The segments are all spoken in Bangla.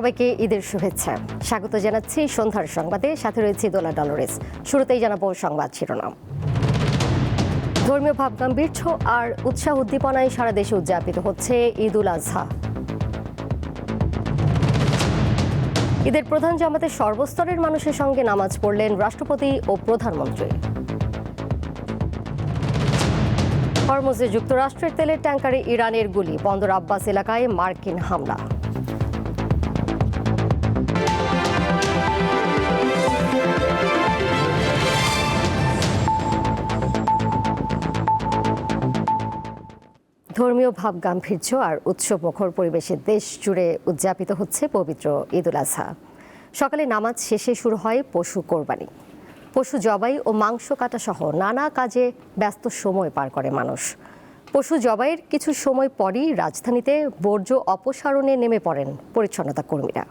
সবাইকে ঈদের শুভেচ্ছা। স্বাগত জানাচ্ছি সন্ধ্যার সংবাদে, সাথে রয়েছে দোলা ডলরেস। শুরুতেই জানাবো সংবাদ শিরোনাম। ধর্মীয় ভাবগাম্ভীর্য আর উৎসাহ উদ্দীপনায় সারা দেশে উদযাপিত হচ্ছে ঈদ উল আজহা। ঈদের প্রধান জামাতে সর্বস্তরের মানুষের সঙ্গে নামাজ পড়লেন রাষ্ট্রপতি ও প্রধানমন্ত্রী। হরমুজে যুক্তরাষ্ট্রের তেলের ট্যাঙ্কারে ইরানের গুলি, বন্দর আব্বাস এলাকায় মার্কিন হামলা। ধর্মীয় ভাব গাম্ভীর্য আর উৎসবমুখর পরিবেশে দেশ জুড়ে উদযাপিত হচ্ছে পবিত্র ঈদ উল আজহা। সকালে নামাজ শেষে শুরু হয় পশু কোরবানি। পশু জবাই ও মাংস কাটা সহ নানা কাজে ব্যস্ত সময় পার করে মানুষ। পশু জবাইয়ের কিছু সময় পরই রাজধানীতে বর্জ্য অপসারণে নেমে পড়েন পরিচ্ছন্নতা কর্মীরা।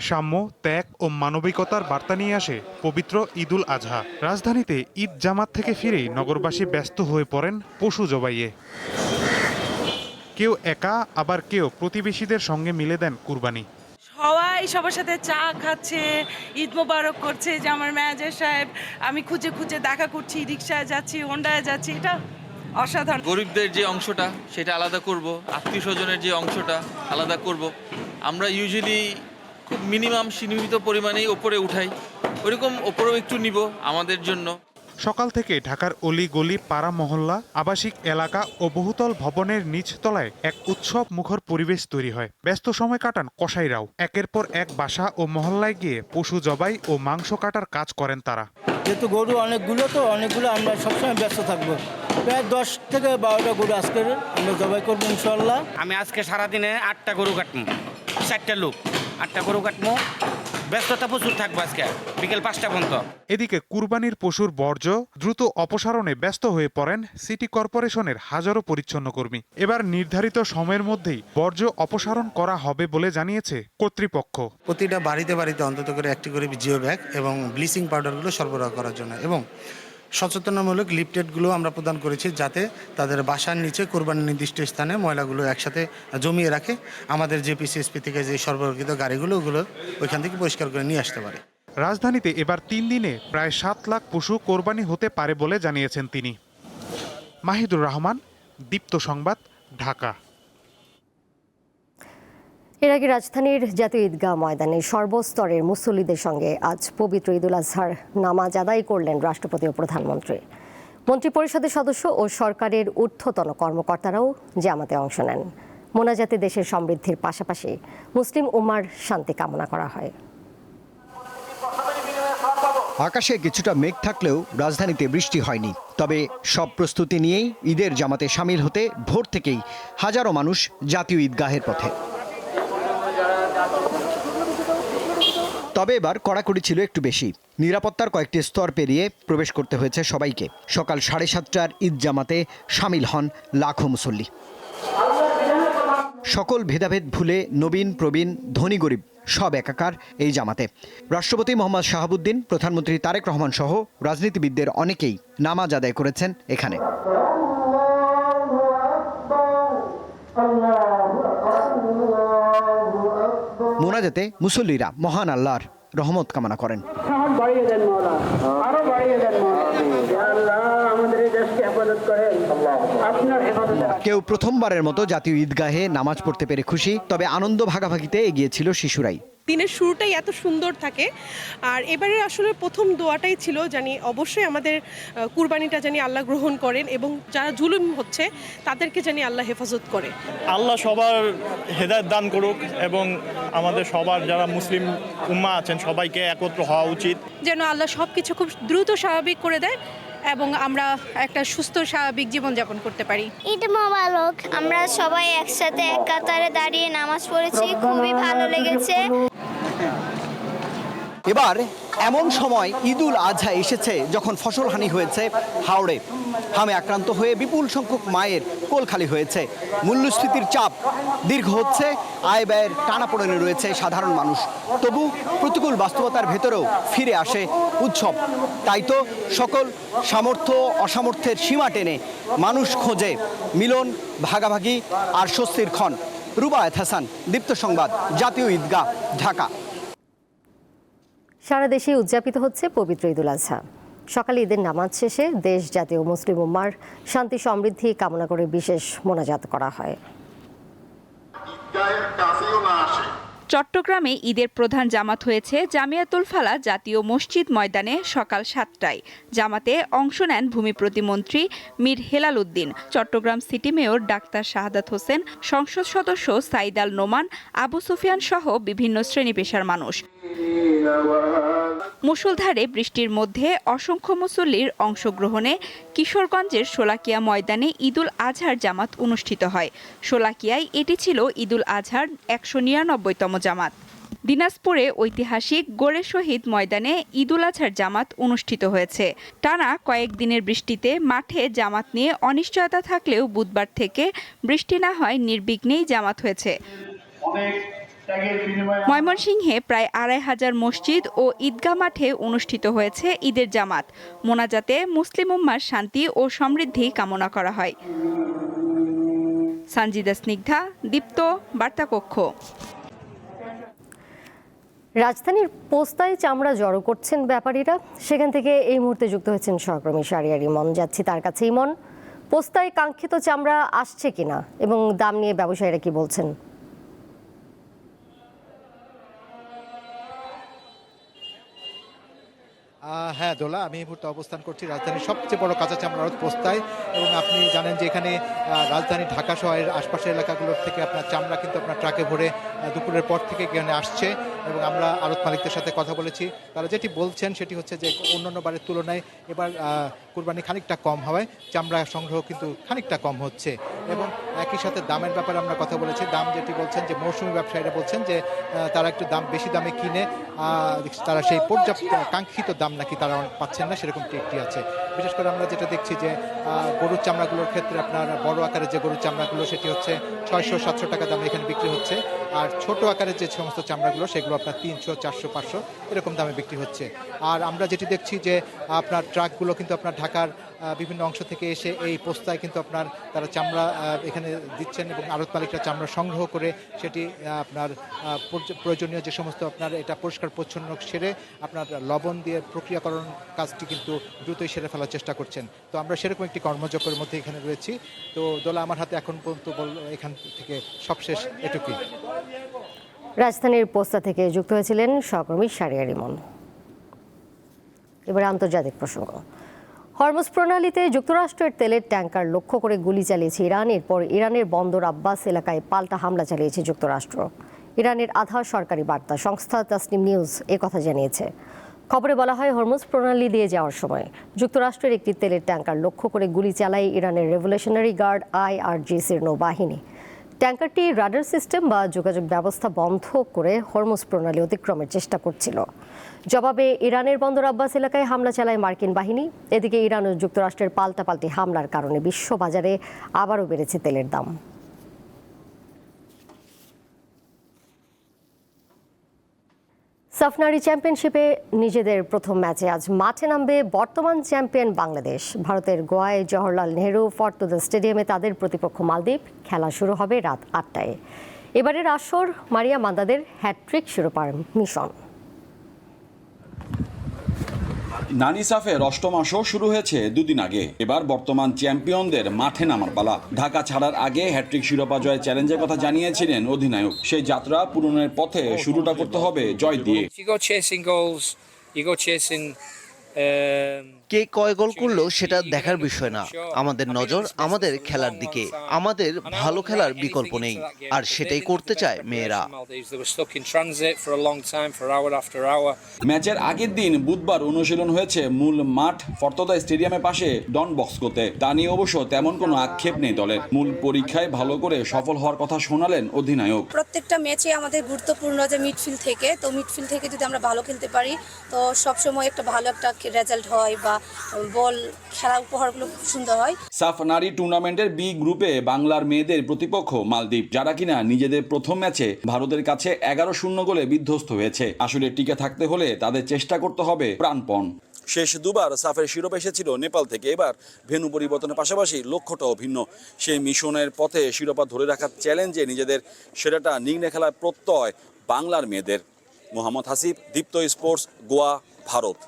সাম্য, ত্যাগ ও মানবিকতার বার্তা নিয়ে আসে পবিত্র ঈদ উল আজহা। রাজধানীতে ঈদ জামাত থেকে ফিরেই নগরবাসী ব্যস্ত হয়ে পড়েন পশু জবাইয়ে। কেউ একা, আবার কেউ প্রতিবেশীদের সঙ্গে মিলে দেন কুরবানি। সবাই সবার সাথে চা খাচ্ছে, ঈদ মোবারক করছে। যে আমার ম্যানেজার সাহেব, আমি খুঁজে খুঁজে দেখা করছি, রিক্সায় যাচ্ছি, হোন্ডায় যাচ্ছি, এটা অসাধারণ। গরিবদের যে অংশটা সেটা আলাদা করব, আত্মীয় স্বজনের যে অংশটা আলাদা করব। আমরা ইউজুয়ালি খুব মিনিমাম সীমিত পরিমাণেই ওপরে উঠাই, ওইরকম ওপরেও একটু নিব আমাদের জন্য। সকাল থেকে ঢাকার অলি গলি, পাড়া মহল্লা, আবাসিক এলাকা ও বহুতল ভবনের নিচতলায় এক উৎসব মুখর পরিবেশ তৈরি হয়। ব্যস্ত সময় কাটান কসাইরাও। একের পর এক বাসা ও মহল্লায় গিয়ে পশু জবাই ও মাংস কাটার কাজ করেন তারা। যেহেতু গরু অনেকগুলো আমরা সবসময় ব্যস্ত থাকবো। প্রায় 10 থেকে 12টা গরু আজকে আমরা জবাই করবো ইনশাল্লাহ। আমি আজকে সারাদিনে 8টা গরু কাটবো, 4টা লোক 8টা গরু কাটবো। ব্যস্ততা প্রচুর থাকবো আজকে বিকেল 5টা পর্যন্ত। এদিকে কুরবানির পশুর বর্জ্য দ্রুত অপসারণে ব্যস্ত হয়ে পড়েন সিটি কর্পোরেশনের হাজারো পরিচ্ছন্ন কর্মী। এবার নির্ধারিত সময়ের মধ্যেই বর্জ্য অপসারণ করা হবে বলে জানিয়েছে কর্তৃপক্ষ। প্রতিটা বাড়িতে অন্তত করে একটি করে জিও ব্যাগ এবং ব্লিচিং পাউডারগুলো সরবরাহ করার জন্য, এবং সচেতনামূলক লিফলেটগুলো আমরা প্রদান করেছি যাতে তাদের বাসার নিচে কোরবানির নির্দিষ্ট স্থানে ময়লাগুলো একসাথে জমিয়ে রাখে। আমাদের জেপিসিএসপি থেকে যে সরবরাহিত গাড়িগুলো ওগুলো ওইখান থেকে পরিষ্কার করে নিয়ে আসতে পারে। রাজধানীতে এবার 3 দিনে প্রায় 7 লাখ পশু কোরবানি হতে পারে বলে জানিয়েছেন তিনি। মাহিদুর রহমান, দীপ্ত সংবাদ, ঢাকা। এর আগে রাজধানীর জাতীয় ঈদগাহ ময়দানে সর্বস্তরের মুসল্লিদের সঙ্গে আজ পবিত্র ঈদ উল আজহার নামাজ আদায় করলেন রাষ্ট্রপতি ও প্রধানমন্ত্রী। মন্ত্রিপরিষদের সদস্য ও সরকারের ঊর্ধ্বতন কর্মকর্তারাও জামাতে অংশ নেন। মোনাজাতে দেশের সমৃদ্ধির পাশাপাশি মুসলিম উম্মার শান্তি কামনা করা হয়। আকাশে কিছুটা মেঘ থাকলেও রাজধানীতে বৃষ্টি হয়নি। তবে সব প্রস্তুতি নিয়েই ঈদের জামাতে সামিল হতে ভোর থেকেই হাজারো মানুষ জাতীয় ঈদগাহের পথে। তবে এবার কড়াকড়ি ছিল একটু বেশি। নিরাপত্তার কয়েকটি স্তর পেরিয়ে প্রবেশ করতে হয়েছে সবাইকে। সকাল 7:30টার ঈদ জামাতে সামিল হন লাখো মুসল্লি। সকল ভেদাভেদ ভুলে নবীন প্রবীণ ধনী গরিব সব একাকার এই জামাতে। রাষ্ট্রপতি মোহাম্মদ শাহাবুদ্দিন, প্রধানমন্ত্রী তারেক রহমান সহ রাজনীতিবিদদের অনেকেই নামাজ আদায় করেছেন এখানে। মোনাজাতে মুসল্লিরা মহান আল্লাহর রহমত কামনা করেন। কেউ প্রথমবারের মতো জাতীয় ঈদগাহে নামাজ পড়তে পেরে খুশি, তবে আনন্দ ভাগাভাগিতে এগিয়ে ছিল শিশুরাই। দিনের শুরুটাই এত সুন্দর থাকে, আর এবারে আসলে প্রথম দোয়াটাই ছিল জানি অবশ্যই আমাদের কুরবানিটা জানি আল্লাহ গ্রহণ করেন, এবং যারা জুলুম হচ্ছে তাদেরকে জানি আল্লাহ হেফাজত করে। আল্লাহ সবার হেদায়েত দান করুক, এবং আমাদের সবার যারা মুসলিম উম্মা আছেন সবাইকে একত্র হওয়া উচিত, যেন আল্লাহ সব কিছু খুব দ্রুত স্বাভাবিক করে দেয় এবং আমরা একটা সুস্থ স্বাভাবিক জীবনযাপন করতে পারি। ঈদ মোবারক। আমরা সবাই একসাথে এক কাতারে দাঁড়িয়ে নামাজ পড়েছি, খুবই ভালো লেগেছে। এবার এমন সময় ঈদুল আজহা এসেছে যখন ফসলহানি হয়েছে হাওড়ে। হামে আক্রান্ত হয়ে বিপুল সংখ্যক মায়ের কোল খালি হয়েছে। মূল্যস্ফীতির চাপ দীর্ঘ হচ্ছে, আয় ব্যয়ের টানাপোড়েনে রয়েছে সাধারণ মানুষ। তবু প্রতিকূল বাস্তবতার ভেতরেও ফিরে আসে উৎসব। তাই তো সকল সামর্থ্য অসামর্থ্যের সীমা টেনে মানুষ খোঁজে মিলন, ভাগাভাগি আর স্বস্তির ক্ষণ। রুবায়েত হাসান, দীপ্ত সংবাদ, জাতীয় ঈদগাহ, ঢাকা। সারা দেশে উদযাপিত হচ্ছে পবিত্র ঈদুল আজহা। সকালে ঈদের নামাজ শেষে দেশ জাতীয় মুসলিম উম্মার শান্তি সমৃদ্ধি কামনা করে বিশেষ মোনাজাত করা হয়। চট্টগ্রামে ঈদের প্রধান জামাত হয়েছে জামিয়াতুল ফালাহ জাতীয় মসজিদ ময়দানে সকাল 7টায়। জামাতে অংশ নেন ভূমি প্রতিমন্ত্রী মীর হেলাল উদ্দিন, চট্টগ্রাম সিটি মেয়র ডাক্তার শাহাদাত হোসেন, সংসদ সদস্য সাইদ আল নোমান, আবু সুফিয়ান সহ বিভিন্ন শ্রেণী পেশার মানুষ। মুষলধারে বৃষ্টির মধ্যে অসংখ্য মুসল্লির অংশগ্রহণে কিশোরগঞ্জের শোলাকিয়া ময়দানে ঈদুল আজহার জামাত অনুষ্ঠিত হয়। শোলাকিয়ায় এটি ছিল ঈদুল আজহার 199তম জামাত। দিনাজপুরে ঐতিহাসিক গোরে শহীদ ময়দানে ঈদুল আজহার জামাত অনুষ্ঠিত হয়েছে। টানা কয়েকদিনের বৃষ্টিতে মাঠে জামাত নিয়ে অনিশ্চয়তা থাকলেও বুধবার থেকে বৃষ্টি না হয় নির্বিঘ্নেই জামাত হয়েছে। ময়মনসিংহে প্রায় 2500 মসজিদ ও ঈদগাহ মাঠে অনুষ্ঠিত হয়েছে ঈদের জামাত। মোনাজাতে মুসলিম উম্মার শান্তি ও সমৃদ্ধি কামনা করা হয়। সঞ্জিদা স্নিগ্ধা, দীপ্ত, বার্তাকক্ষ। রাজধানীর পোস্তায় চামড়া জড়ো করছেন ব্যাপারীরা। সেখান থেকে এই মুহূর্তে যুক্ত হয়েছেন সহকর্মী শাহরিয়ার ইমন। যাচ্ছি তার কাছে। ইমন, পোস্তায় কাঙ্ক্ষিত চামড়া আসছে কিনা এবং দাম নিয়ে ব্যবসায়ীরা কি বলছেন? হ্যাঁ দোলা, আমি এই মুহূর্তে অবস্থান করছি রাজধানীর সবচেয়ে বড় কাঁচা চামড়া আড়ত পোস্তায়। এবং আপনি জানেন যে এখানে রাজধানী ঢাকা শহরের আশপাশের এলাকাগুলোর থেকে আপনার চামড়া কিন্তু আপনার ট্রাকে ভরে দুপুরের পর থেকে এখানে আসছে। এবং আমরা আড়ত মালিকদের সাথে কথা বলেছি, তারা যেটি বলছেন সেটি হচ্ছে যে অন্যান্য বারের তুলনায় এবার কুরবানি খানিকটা কম হওয়ায় চামড়া সংগ্রহ কিন্তু খানিকটা কম হচ্ছে। এবং একই সাথে দামের ব্যাপারে আমরা কথা বলেছি। দাম যেটি বলছেন যে মৌসুমি ব্যবসায়ীরা বলছেন যে তারা একটু দাম বেশি দামে কিনে তারা সেই পর্যাপ্ত কাঙ্ক্ষিত দাম নাকি তারা পাচ্ছেন না, সেরকম একটি আছে। বিশেষ করে আমরা যেটা দেখছি যে গরুর চামড়াগুলোর ক্ষেত্রে আপনার বড় আকারের যে গরুর চামড়াগুলো সেটি হচ্ছে 600-700 টাকা দামে এখানে বিক্রি হচ্ছে। আর ছোট আকারের যে সমস্ত চামড়াগুলো সেগুলো আপনার 300, 400, 500 এরকম দামে বিক্রি হচ্ছে। আর আমরা যেটি দেখছি যে আপনার ট্রাকগুলো কিন্তু আপনার ঢাকার বিভিন্ন অংশ থেকে এসে এই পোস্তায় কিন্তু আপনার তারা চামড়া এখানে দিচ্ছেন এবং আড়ত মালিকরা চামড়া সংগ্রহ করে সেটি আপনার প্রয়োজনীয় যে সমস্ত আপনার এটা পরিষ্কার পরিচ্ছন্ন সেরে আপনার লবণ দিয়ে প্রক্রিয়াকরণ কাজটি কিন্তু দ্রুতই সেরে ফেলার চেষ্টা করছেন। তো আমরা সেরকম একটি কর্মযজ্ঞের মধ্যে এখানে রয়েছি। তো দোলা, আমার হাতে এখন পর্যন্ত এখান থেকে সবশেষ এটুকুই। রাজধানীর পোস্তা থেকে যুক্ত হয়েছিলেন সহকর্মী শাহরিয়ার ইমন। এবার আন্তর্জাতিক প্রসঙ্গ। হরমুজ প্রণালীতে যুক্তরাষ্ট্রের তেলের ট্যাঙ্কার লক্ষ্য করে গুলি চালিয়েছে ইরান। এরপর ইরানের বন্দর আব্বাস এলাকায় পাল্টা হামলা চালিয়েছে যুক্তরাষ্ট্র। ইরানের আধার সরকারি বার্তা সংস্থা তাসনিম নিউজ কথা জানিয়েছে। খবরে বলা হয়, হরমুজ প্রণালী দিয়ে যাওয়ার সময় যুক্তরাষ্ট্রের একটি তেলের ট্যাঙ্কার লক্ষ্য করে গুলি চালায় ইরানের রেভলিউশনারি গার্ড IRGCর নৌবাহিনী। ট্যাঙ্কারটি রাডার সিস্টেম বা যোগাযোগ ব্যবস্থা বন্ধ করে হরমুজ প্রণালী অতিক্রমের চেষ্টা করছিল। জবাবে ইরানের বন্দর আব্বাস এলাকায় হামলা চালায় মার্কিন বাহিনী। এদিকে ইরান ও যুক্তরাষ্ট্রের পাল্টাপাল্টি হামলার কারণে বিশ্ববাজারে আবারও বেড়েছে তেলের দাম। সাফ নারী চ্যাম্পিয়নশিপে নিজেদের প্রথম ম্যাচে আজ মাঠে নামবে বর্তমান চ্যাম্পিয়ন বাংলাদেশ। ভারতের গোয়ায় জওহরলাল নেহরু ফর্তুদা স্টেডিয়ামে তাদের প্রতিপক্ষ মালদ্বীপ। খেলা শুরু হবে রাত 8টায়। এবারের আসর মারিয়া মান্দাদের হ্যাটট্রিক শিরোপার মিশন। নানি সাফের অষ্টম আসর শুরু হয়েছে দুদিন আগে। এবার বর্তমান চ্যাম্পিয়নদের মাঠে নামার পালা। ঢাকা ছাড়ার আগে হ্যাট্রিক শিরোপা জয়ের চ্যালেঞ্জের কথা জানিয়েছিলেন অধিনায়ক। সেই যাত্রা পূরণের পথে শুরুটা করতে হবে জয় দিয়ে। কে কয় গোল করলো সেটা দেখার বিষয় না, আমাদের নজর আমাদের খেলার দিকে। আমাদের ভালো খেলার বিকল্প নেই, আর সেটাই করতে চায় মেয়েরা। ম্যাচের আগের দিন বুধবার অনুশীলন হয়েছে মূল মাঠ ফর্তদা স্টেডিয়ামের পাশে ডন বস্কোতে। তা নিয়ে অবশ্য তেমন কোনো আক্ষেপ নেই দলের। মূল পরীক্ষায় ভালো করে সফল হওয়ার কথা শোনালেন অধিনায়ক। প্রত্যেকটা ম্যাচে আমাদের গুরুত্বপূর্ণ যে মিডফিল্ড থেকে যদি আমরা ভালো খেলতে পারি তো সবসময় একটা ভালো একটা রেজাল্ট হয় বা বল খেলা উপহারগুলো খুব সুন্দর হয়। সাফ নারী টুর্নামেন্টের বি গ্রুপে বাংলার মেয়েদের প্রতিপক্ষ মালদ্বীপ, যারা কিনা নিজেদের প্রথম ম্যাচে ভারতের কাছে 11-0 গোলে বিধ্বস্ত হয়েছে। আসলে টিকে থাকতে হলে তাদের চেষ্টা করতে হবে প্রাণপণ। শেষ দুবার সাফের শিরোপা এসেছিল নেপাল থেকে। এবার ভেন্যু পরিবর্তনের পাশাপাশি লক্ষ্যটাও ভিন্ন। সেই মিশনের পথে শিরোপা ধরে রাখার চ্যালেঞ্জে নিজেদের সেরাটা নিংড়ে খেলার প্রত্যয় বাংলার মেয়েদের। মোহাম্মদ হাসিব, দীপ্ত স্পোর্টস, গোয়া, ভারত।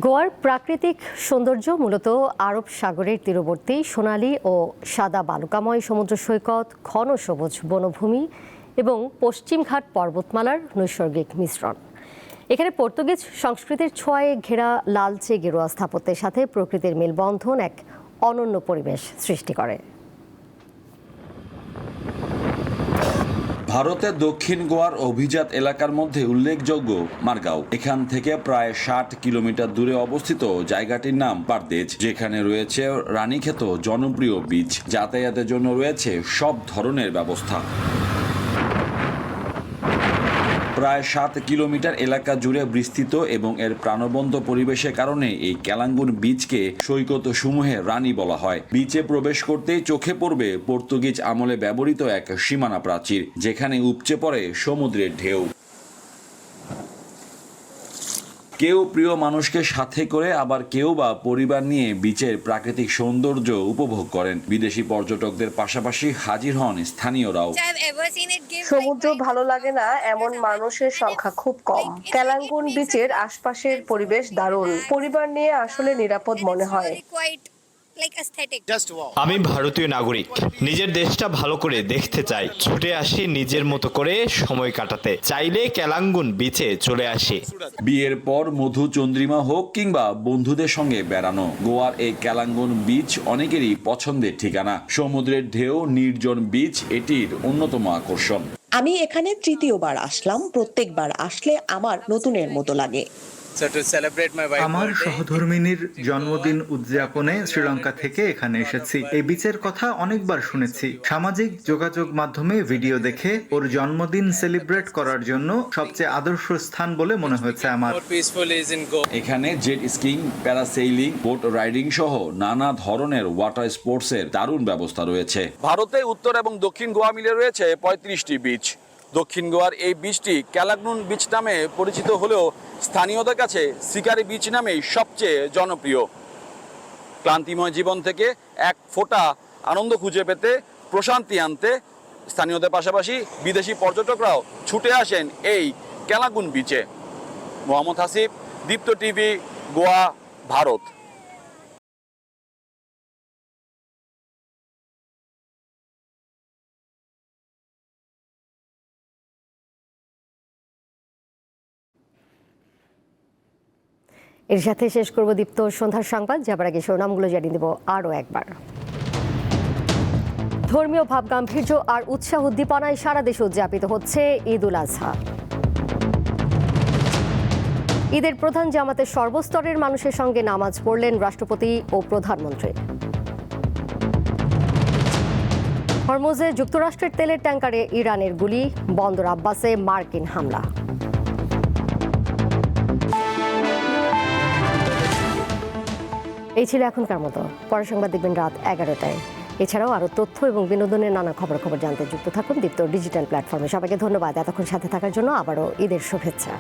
গোয়ার প্রাকৃতিক সৌন্দর্য মূলত আরব সাগরের তীরবর্তী সোনালী ও সাদা বালুকাময় সমুদ্র সৈকত, ঘন সবুজ বনভূমি এবং পশ্চিমঘাট পর্বতমালার নৈসর্গিক মিশ্রণ। এখানে পর্তুগিজ সংস্কৃতির ছোঁয়ায় ঘেরা লালচে গেরুয়া স্থাপত্যের সাথে প্রকৃতির মেলবন্ধন এক অনন্য পরিবেশ সৃষ্টি করে। ভারতের দক্ষিণ গোয়ার অভিজাত এলাকার মধ্যে উল্লেখযোগ্য মারগাঁও। এখান থেকে প্রায় 60 কিলোমিটার দূরে অবস্থিত জায়গাটির নাম পারদেজ, যেখানে রয়েছে রানীক্ষেত জনপ্রিয় বিচ। যাতায়াতের জন্য রয়েছে সব ধরনের ব্যবস্থা। প্রায় 7 কিলোমিটার এলাকা জুড়ে বিস্তৃত এবং এর প্রাণবন্ত পরিবেশের কারণে এই কেলাঙ্গুন বিচকে সৈকত সমূহের রানী বলা হয়। বিচে প্রবেশ করতেই চোখে পড়বে পর্তুগিজ আমলে ব্যবহৃত এক সীমানা প্রাচীর, যেখানে উপচে পড়ে সমুদ্রের ঢেউ। কেউ প্রিয় মানুষকে সাথে করে, আবার কেউ বা পরিবার নিয়ে বিচের প্রাকৃতিক সৌন্দর্য উপভোগ করেন। বিদেশি পর্যটকদের পাশাপাশি হাজির হন স্থানীয়রাও। সমুদ্র ভালো লাগে না এমন মানুষের সংখ্যা খুব কম। কেলাঙ্গুন বিচের আশপাশের পরিবেশ দারুণ, পরিবার নিয়ে আসলে নিরাপদ মনে হয়। আমি ভারতীয় নাগরিক, নিজের দেশটা ভালো করে দেখতে চাই। ছুটে আসি নিজের মতো করে সময় কাটাতে, চাইলে কেলাঙ্গুন বিচে চলে আসি। বিয়ের পর মধু চন্দ্রিমা হোক কিংবা বন্ধুদের সঙ্গে বেড়ানো, গোয়ার এই কেলাঙ্গুন বিচ অনেকেরই পছন্দের ঠিকানা। সমুদ্রের ঢেউ, নির্জন বিচ এটির অন্যতম আকর্ষণ। আমি এখানে তৃতীয়বার আসলাম। প্রত্যেকবার আসলে আমার নতুনের মতো লাগে। আমার সহধর্মিনীর জন্মদিন উদযাপনে শ্রীলঙ্কা থেকে এখানে এসেছি। এই বিচের কথা অনেকবার শুনেছি, সামাজিক যোগাযোগ মাধ্যমে ভিডিও দেখে। ওর জন্মদিন সেলিব্রেট করার জন্য সবচেয়ে আদর্শ স্থান বলে মনে হয়েছে আমার। এখানে jet skiing, parasailing, boat riding সহ নানা ধরনের ওয়াটার স্পোর্টসের দারুণ ব্যবস্থা রয়েছে। ভারতে উত্তর এবং দক্ষিণ গোয়া মিলে রয়েছে 35টি বিচ। দক্ষিণ গোয়ার এই বিচটি কেলাঙ্গুন বিচ নামে পরিচিত হলেও স্থানীয়দের কাছে শিকারি বিচ নামেই সবচেয়ে জনপ্রিয়। ক্লান্তিময় জীবন থেকে এক ফোঁটা আনন্দ খুঁজে পেতে, প্রশান্তি আনতে স্থানীয়দের পাশাপাশি বিদেশি পর্যটকরাও ছুটে আসেন এই কেলাঙ্গুন বিচে। মোহাম্মদ হাসিব, দীপ্ত টিভি, গোয়া, ভারত। এর সাথে শেষ করব দীপ্ত সন্ধ্যার সংবাদ। যাবার আগে শিরোনামগুলো জানিয়ে দেব আরও একবার। ধর্মীয় ভাবগাম্ভীর্য আর উৎসাহ উদ্দীপনায় সারা দেশে উদযাপিত হচ্ছে ঈদ উল আজহা। ঈদের প্রধান জামাতের সর্বস্তরের মানুষের সঙ্গে নামাজ পড়লেন রাষ্ট্রপতি ও প্রধানমন্ত্রী। হরমুজে যুক্তরাষ্ট্রের তেলের ট্যাঙ্কারে ইরানের গুলি, বন্দর আব্বাসে মার্কিন হামলা। এই ছিল এখনকার মতো। পরের সংবাদ দেখবেন রাত 11টায়। এছাড়াও আরও তথ্য এবং বিনোদনের নানা খবর জানতে যুক্ত থাকুন দীপ্ত ডিজিটাল প্ল্যাটফর্মে। সবাইকে ধন্যবাদ এতক্ষণ সাথে থাকার জন্য। আবারও ঈদের শুভেচ্ছা।